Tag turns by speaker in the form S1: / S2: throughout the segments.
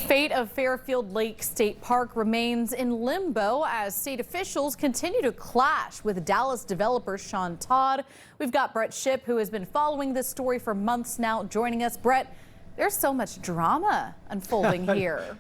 S1: Fate of Fairfield Lake State Park remains in limbo as state officials continue to clash with Dallas developer Sean Todd. We've got Brett Shipp, who has been following this story for months now, joining us. Brett, there's so much drama unfolding here.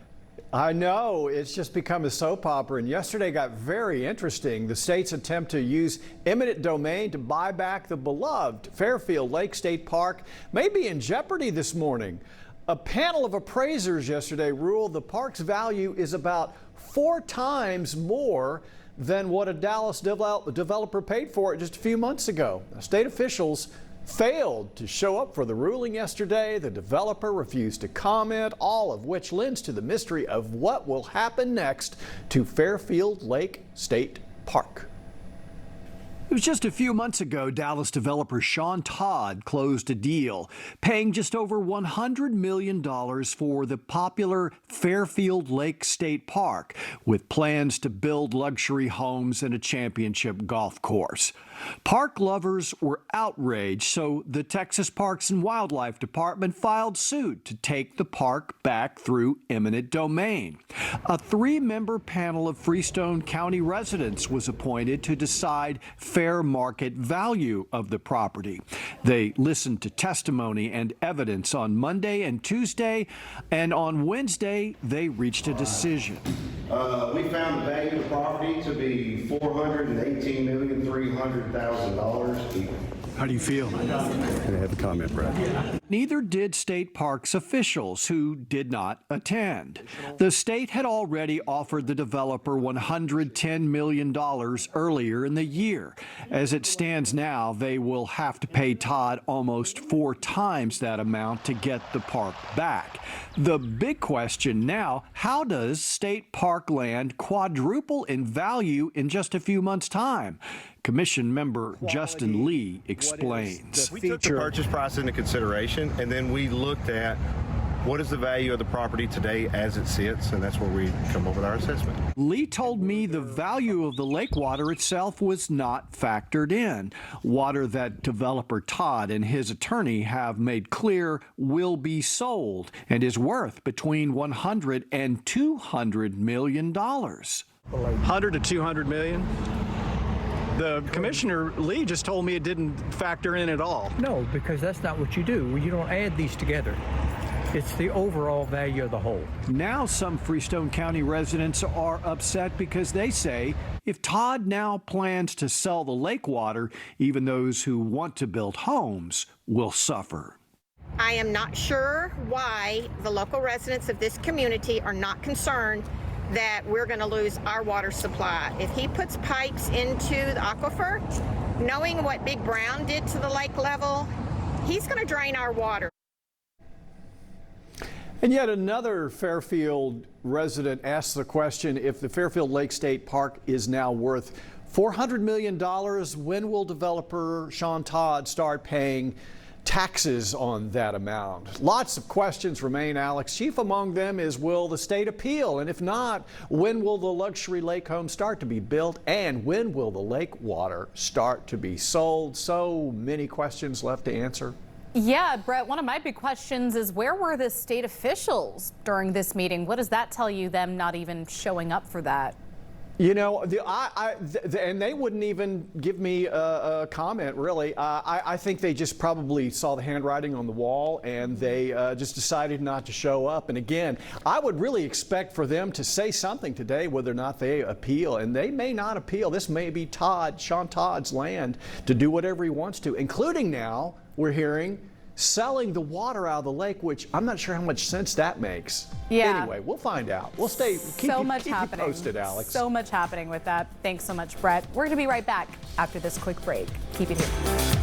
S2: I know, it's just become a soap opera, and yesterday got very interesting. The state's attempt to use eminent domain to buy back the beloved Fairfield Lake State Park may be in jeopardy this morning. A panel of appraisers yesterday ruled the park's value is about 4 times more than what a Dallas developer paid for it just a few months ago. State officials failed to show up for the ruling yesterday. The developer refused to comment, all of which lends to the mystery of what will happen next to Fairfield Lake State Park.
S3: It was just a few months ago, Dallas developer Sean Todd closed a deal, paying just over $100 million for the popular Fairfield Lake State Park, with plans to build luxury homes and a championship golf course. Park lovers were outraged, so the Texas Parks and Wildlife Department filed suit to take the park back through eminent domain. A 3-member panel of Freestone County residents was appointed to decide fair market value of the property. They listened to testimony and evidence on Monday and Tuesday, and on Wednesday they reached a decision.
S4: We found the value of the property to be $418,300,000.
S3: How do you feel?
S5: Can I have a comment, Brad?
S3: Neither did state parks officials, who did not attend. The state had already offered the developer $110 million earlier in the year. As it stands now, they will have to pay Todd almost 4 times that amount to get the park back. The big question now, how does state park land quadruple in value in just a few months' time? Commission member Justin Lee explains.
S6: We took the purchase price into consideration, and then we looked at what is the value of the property today as it sits, and that's where we come up with our assessment.
S3: Lee told me the value of the lake water itself was not factored in. Water that developer Todd and his attorney have made clear will be sold and is worth between $100 and $200 million.
S5: 100 to 200 million? The Commissioner Lee just told me it didn't factor in at all.
S7: No, because that's not what you do. You don't add these together. It's the overall value of the whole.
S3: Now some Freestone County residents are upset because they say if Todd now plans to sell the lake water, even those who want to build homes will suffer.
S8: I am not sure why the local residents of this community are not concerned that we're going to lose our water supply. If he puts pipes into the aquifer, knowing what Big Brown did to the lake level, he's going to drain our water.
S2: And yet another Fairfield resident asks the question, if the Fairfield Lake State Park is now worth $400 million, when will developer Sean Todd start paying taxes on that amount? Lots of questions remain, Alex. Chief among them is, will the state appeal? And if not, when will the luxury lake home start to be built? And when will the lake water start to be sold? So many questions left to answer.
S1: Yeah, Brett, one of my big questions is, where were the state officials during this meeting? What does that tell you, them not even showing up for that?
S2: You know, and they wouldn't even give me a comment, really. I think they just probably saw the handwriting on the wall, and they just decided not to show up. And again, I would really expect for them to say something today, whether or not they appeal. And they may not appeal. This may be Sean Todd's land to do whatever he wants to, including now, we're hearing, selling the water out of the lake, which I'm not sure how much sense that makes.
S1: Yeah.
S2: Anyway, we'll find out. We'll keep you posted, Alex.
S1: So much happening with that. Thanks so much, Brett. We're going to be right back after this quick break. Keep it here.